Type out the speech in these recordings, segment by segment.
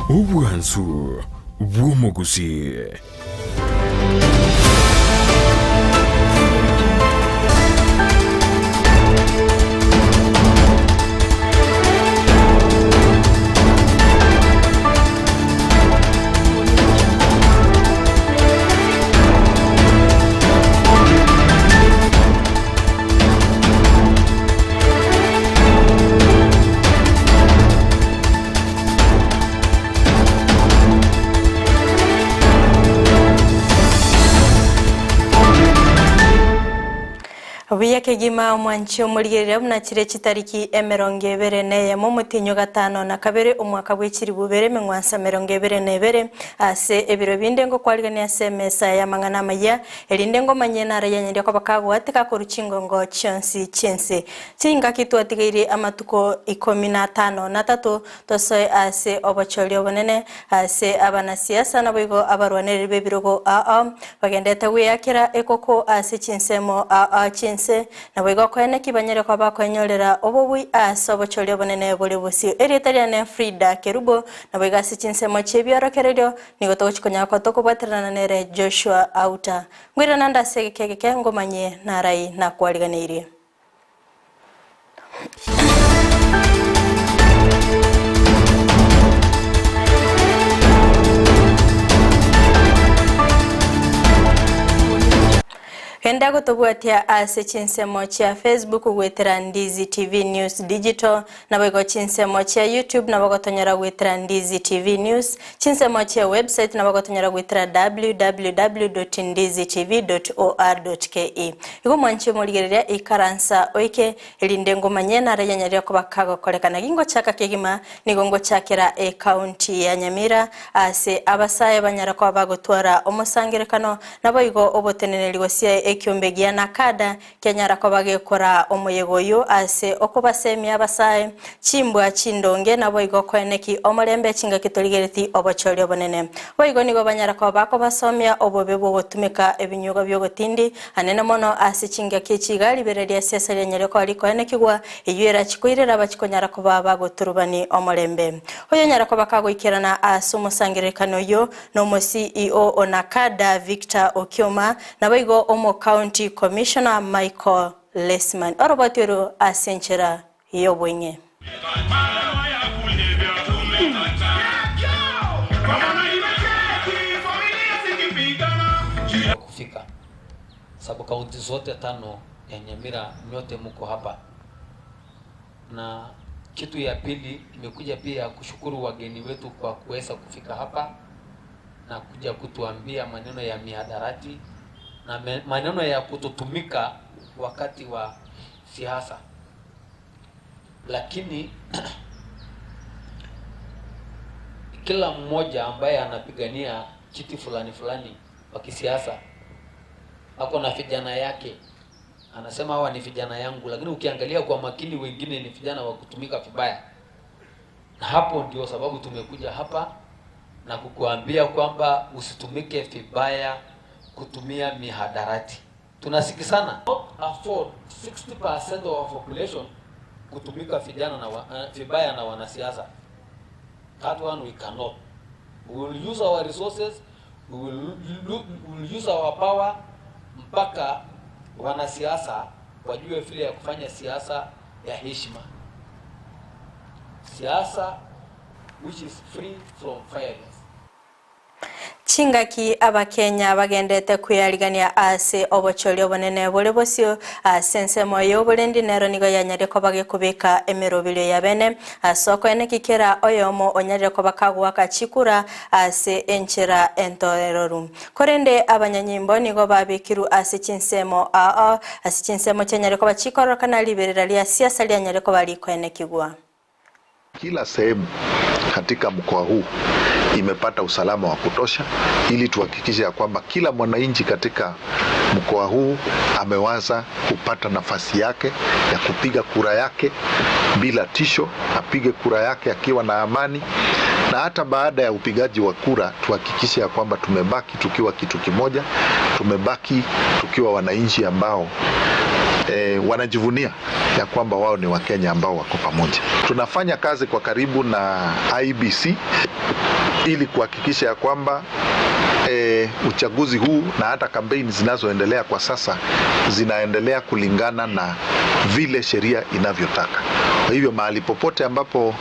Ubwansu bw'omuguzi. Obuya kegima mwanchi omulirira muna kire kitariki emeronge ebere neye mu mutinyo gatano na kabere omwaka bw'ekiri bubere mengwansa meronge ebere nebere ase ebiro bindengo kwaligania semesa ya mangana maya elindengo manyena rayanyende kwa bakago atika ko rukingo ngo chonsi chense tinga kitwatigire amatuko 15 na 3 tosoe ase obacholi obonene ase abanasiasa naboigo abarwanere bebirogo bagendete wiyakira ekoko ase chinsemo chinse na bwego kwene kibanyere kwa bakwenyorera obobwi ase obacholi obonene bole bosi eritariane Frida Kerubo na bwego ase chinsemo chebyorokerero nigoto chikonya kwa toko baterana nere Joshua Auta ngwira nanda segekeke ngomanye narai na kwaliganire. Henda gotobuatia ase chinsemo cha Facebook gwetera Ndizi TV News Digital na bwego chinsemo cha YouTube na bagotonyera gwetera Ndizi TV News chinsemo cha website na bagotonyera gwetera www.ndizitv.or.ke igo mwanchi muligereria ikaransa oike elindengo manyena rayanyarira ko bakago kolekana gingo chaka kegima nigongo chakera county ya Nyamira ase abasaye banyara ko bagotwara omusangirekano na bwego obotenene ligosia ekyombegia na kada kenyara ko bagekora omuyegoyo ase okubasemia abasaye chimbwa chindonge na boigo kweneki omulembe chinga kitoligereti obacholi obonene boigo nigo banyara ko bako basomia obobebo gotumika ebinyugo byogotindi anene mono ase chinga kichigali beredia siasa lenyere ko aliko enekigwa eyera chikoirera bachikonyara ko baba goturubani omulembe hoyo nyara ko bakago ikirana ase umusangirekano yo no mo CEO onakada Victor Okioma na boigo County Commissioner Michael Lesman orobatero asenchera yobwenye kufika sababu kaunti zote 5 ya Nyamira nyote mko hapa. Na kitu ya pili imekuja pia kushukuru wageni wetu kwa kuweza kufika hapa na kuja kutuambia maneno ya mihadarati na maneno ya kutotumika wakati wa siasa. Lakini kila mmoja ambaye anapigania kiti fulani wa kisiasa ako na vijana yake, anasema hawa ni vijana yangu, lakini ukiangalia kwa makini wengine ni vijana wa kutumika vibaya. Na hapo ndio sababu tumekuja hapa na kukuambia kwamba usitumike vibaya kutumia mihadarati. Tunasikizana afford 60% of our population kutumika vijana na vibaya na wanasiasa. That one we cannot. We will use our resources, we will use our power mpaka wanasiasa wajue vile ya kufanya siasa ya heshima. Siasa which is free from violence. Chingaki abakenya bagendete kuyaligania ase obocholi obonene bole bosio sensemo yo bolendi nero nigo yanyare ko bagekubika emirobilo ya bene asoko ene kikera oyomo onyare ko bakagwa kachikura ase enchera entorerorum korende abanyanyimbo nigo babikiru ase chinsemo ase chinsemo chenyare ko bachikoro kana liberera lia siasa lianyare ko bali ko ene kigwa. Kila sehemu katika mkoa huu imepata usalama wa kutosha ili tuhakikishe ya kwamba kila mwananchi katika mkoa huu amewaza kupata nafasi yake ya kupiga kura yake bila tisho, apige kura yake akiwa na amani, na hata baada ya upigaji wa kura tuhakikishe ya kwamba tumebaki tukiwa kitu kimoja, tumebaki tukiwa wananchi ambao wanajivunia ya kwamba wao ni Wakenya ambao wako pamoja. Tunafanya kazi kwa karibu na IEBC ili kuhakikisha ya kwamba uchaguzi huu na hata kampeni zinazoendelea kwa sasa zinaendelea kulingana na vile sheria inavyotaka. Kwa hivyo mahali popote ambapo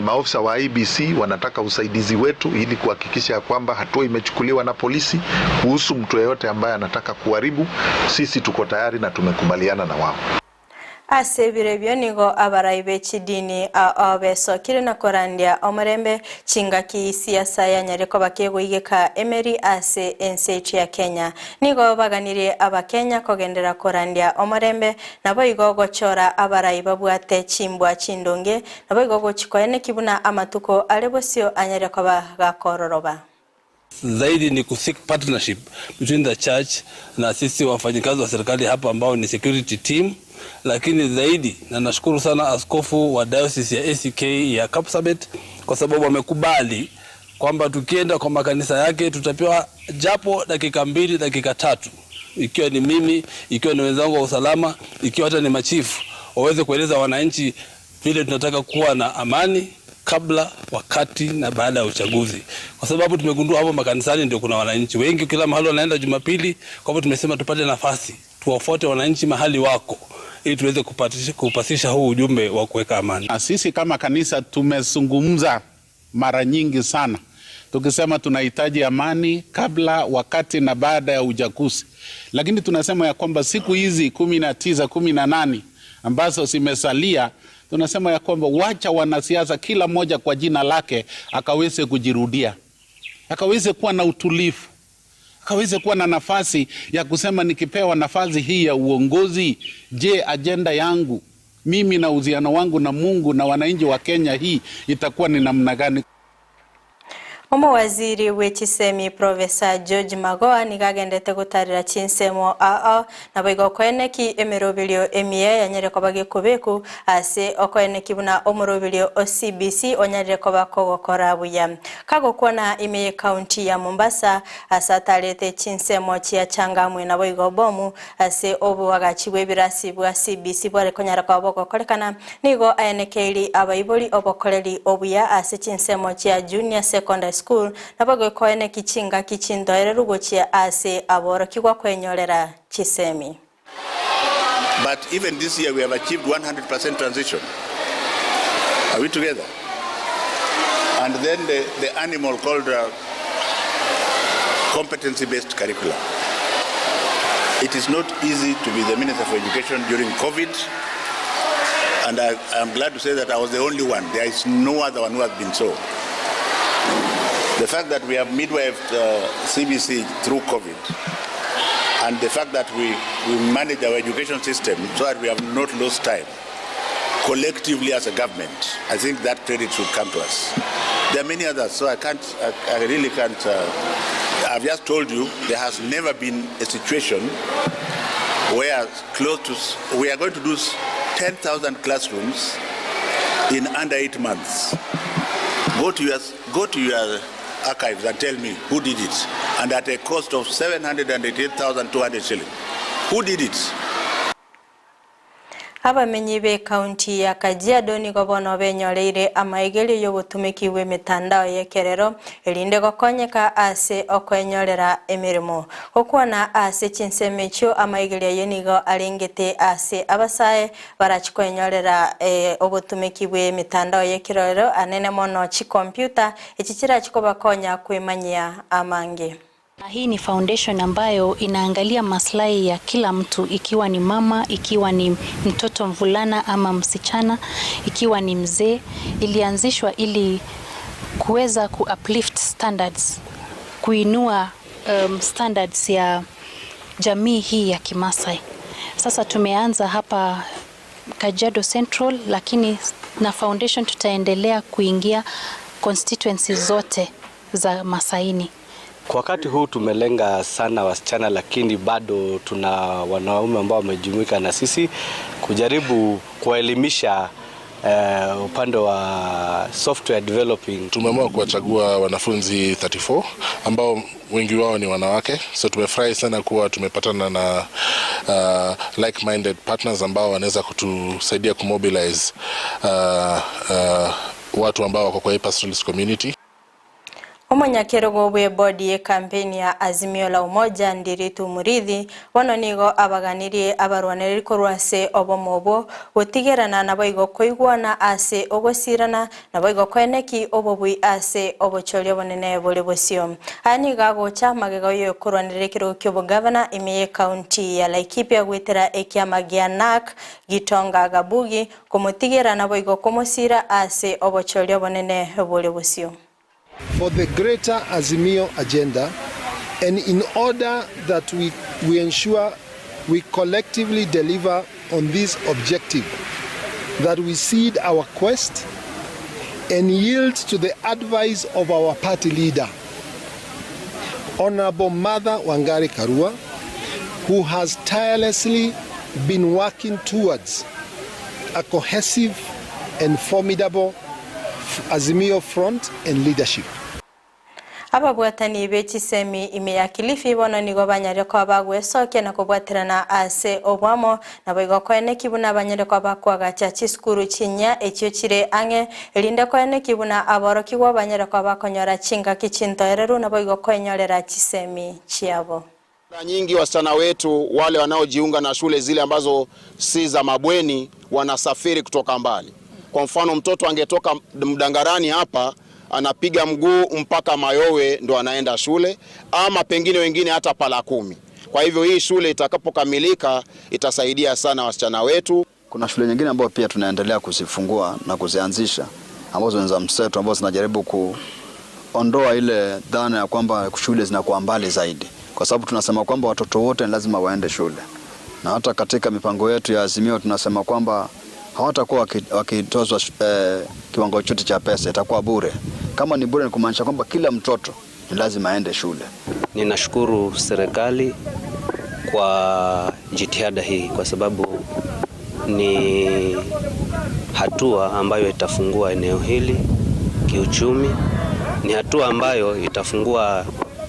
maofisa wa IEBC wanataka usaidizi wetu ili kuhakikisha ya kwamba hatua imechukuliwa na polisi kuhusu mtu yeyote ambaye anataka kuharibu, sisi tuko tayari na tumekubaliana na wao. Asebire byonigo abaraibe chidini abesokire na korandia omurembe chingaki siasa ya nyareko bakeguyika Emery ase NCH ya Kenya nigo baganire abakenya kogendera korandia omurembe nabo igogo chora abaraiba bwate chimbwa chindonge nabo igogo chikoene kibuna amatuko alebosio anyareko bagakororoba. Zaidi ni kusik partnership between the church na sisi wafanyikazi wa serikali hapa ambao ni security team. Lakini zaidi na nashukuru sana askofu wa diocese ya ACK ya Kapsabet kwa sababu wamekubali kwamba tukienda kwa makanisa yake tutapewa japo dakika 2 dakika 3, ikiwa ni mimi, ikiwa ni wenzangu wa usalama, ikiwa hata ni machifu, waweze kueleza wananchi vile tunataka kuwa na amani kabla, wakati na baada ya uchaguzi. Kwa sababu tumegundua hapo makanisani ndio kuna wananchi wengi, kila mahali wanaenda Jumapili. Kwa hivyo tumesema tupate nafasi tuwafuate wananchi mahali wako ili tuweze kupasisha huu ujumbe wa kuweka amani. Sisi kama kanisa tumezungumza mara nyingi sana tukisema tunahitaji amani kabla, wakati na baada ya uchaguzi. Lakini tunasema ya kwamba siku hizi 19, 18 ambazo zimesalia, tunasema ya kwamba wacha wanasiasa kila moja kwa jina lake akaweze kujirudia, akaweze kuwa na utulivu, akaweze kuwa na nafasi ya kusema nikipewa nafasi hii ya uongozi, je, agenda yangu mimi na uhusiano wangu na Mungu na wananchi wa Kenya hii itakuwa ni namna gani? Waziri w'ekisemi Professor George Magoha nigagendete gutarira chinsemo na baigo koeneki emerobilio emie yanyereko bagikubeku ase okoeneki buna omurobilio OCBC onyareko bakogokora buya kagokwana ime county ya Mombasa asatarete chinsemo chia changamwe na baigo bomu ase obu agachiwe birasi bwa CBC bware konyara kwa bogokorekana nigo aenekeli abaiboli obokoreri obuya ase chinsemo chia junior secondary school nabago koene kichinga kichindo rugochia ase aboro kigwa kwenyorera chisemi. But even this year we have achieved 100% transition. Are we together? And then the animal called competency-based curriculum. It is not easy to be the Minister for Education during COVID, and I am glad to say that I was the only one. There is no other one who has been so. The fact that we have midwifed CBC through COVID, and the fact that we manage our education system so that we have not lost time collectively as a government, I think that credit should come to us. There are many others, so I really can't. I've just told you there has never been a situation where we are going to do 10,000 classrooms in under 8 months. Go to your archives and tell me who did it, and at a cost of 788,200 shillings. Who did it? Abamenyi be county ya Kajiado nigo bono benyoreire amaigeli yobutumikiwe mitandao yekerero elinde gokonyeka ase okwenyorera emirimo okwana ase chinsemecho amaigeli yenigo alingete ase abasaye barachikwenyorera obutumikiwe mitandao yekerero anene mono chi computer echichira chikobakonya kwemanyia amange. Hii ni foundation ambayo inaangalia maslahi ya kila mtu, ikiwa ni mama, ikiwa ni mtoto mvulana ama msichana, ikiwa ni mzee. Ilianzishwa ili kuweza ku-uplift standards, kuinua standards ya jamii hii ya Kimasai. Sasa tumeanza hapa Kajiado Central, lakini na foundation tutaendelea kuingia constituencies zote za Masaini. Kwa wakati huu tumelenga sana wasichana, lakini bado tuna wanaume ambao wamejumuika na sisi kujaribu kuelimisha upande wa software developing. Tumeamua kuwachagua wanafunzi 34 ambao wengi wao ni wanawake, so tumefurahi sana kuwa tumepatana na like-minded partners ambao wanaweza kutusaidia kumobilize watu ambao wako kwa pastoralist community. Omanyakero bwe body ye campaign ya Azimio la Umoja Ndiritu Murithi wanonigo abaganirie abarwaneri korwase obomobo gutigerana nabo igokoigwana ase ogosirana nabo igokweneki obobui ase obochorio bonene bole bosio ani gagocha magego yo korwanire kiro kyobo governor imiye county ya Laikipia gwetera ekiama gianak gitonga gabugi komutigerana nabo igokomosira ase obochorio bonene bole bosio. For the greater Azimio agenda, and in order that we ensure we collectively deliver on this objective, that we cede our quest and yield to the advice of our party leader, Honorable Mother Wangari Karua, who has tirelessly been working towards a cohesive and formidable Azimio front and leadership. Ababwatani bechisemi ime ya Kilifi bono nigo banyare kwa bagwesoke na kubwaterana ase obwamo na boigo kwene kibuna banyare kwa bakwaga chachi skuru chinya ekyo chire ange elinde kwene kibuna aboro kiwa banyare kwa bakonyora chinga kichinto ereru na boigo kwenyorera chisemi chiabo. Mara nyingi wasichana wetu wale wanaojiunga na shule zile ambazo si za mabweni wanasafiri kutoka mbali. Kwa mfano mtoto angetoka Mdangarani hapa anapiga mguu mpaka Mayowe ndo anaenda shule, ama pengine wengine hata Pala10. Kwa hivyo hii shule itakapokamilika itasaidia sana wasichana wetu. Kuna shule nyingine ambazo pia tunaendelea kuzifungua na kuzianzisha ambazo ni za mseto ambazo zinajaribu kuondoa ile dhana ya kwamba shule zinakuwa mbali zaidi, kwa sababu tunasema kwamba watoto wote ni lazima waende shule, na hata katika mipango yetu ya Azimio tunasema kwamba hawatakuwa wakitozwa kiwango chote cha pesa, itakuwa bure. Kama ni bure ni kumaanisha kwamba kila mtoto ni lazima aende shule. Ninashukuru serikali kwa jitihada hii kwa sababu ni hatua ambayo itafungua eneo hili kiuchumi, ni hatua ambayo itafungua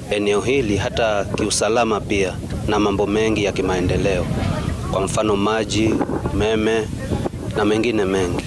eneo hili hata kiusalama pia na mambo mengi ya kimaendeleo, kwa mfano maji, umeme na mengine mengi.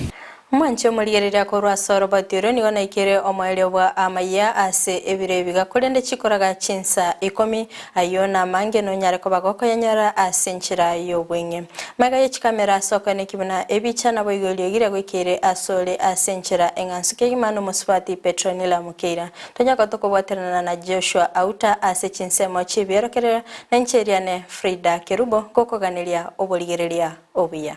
Mwancho muligerera ko rwasoro batiro nigo naikere omwelyo bwa amaya ase ebire bigakorende chikoraga chinsa 10 ayona mange no nyare ko bagoko yanyara ase nchira yobwenge maga yechikamera soko ne kibuna ebicha nabo igolyo gira gwikere asole ase nchira engansuke imano muswati Petronila Mukeira tonyaka toko bwaterana na Joshua Auta ase chinsemo chiberokere na ncheriane Frida Kerubo gokoganilia obuligereria obuya.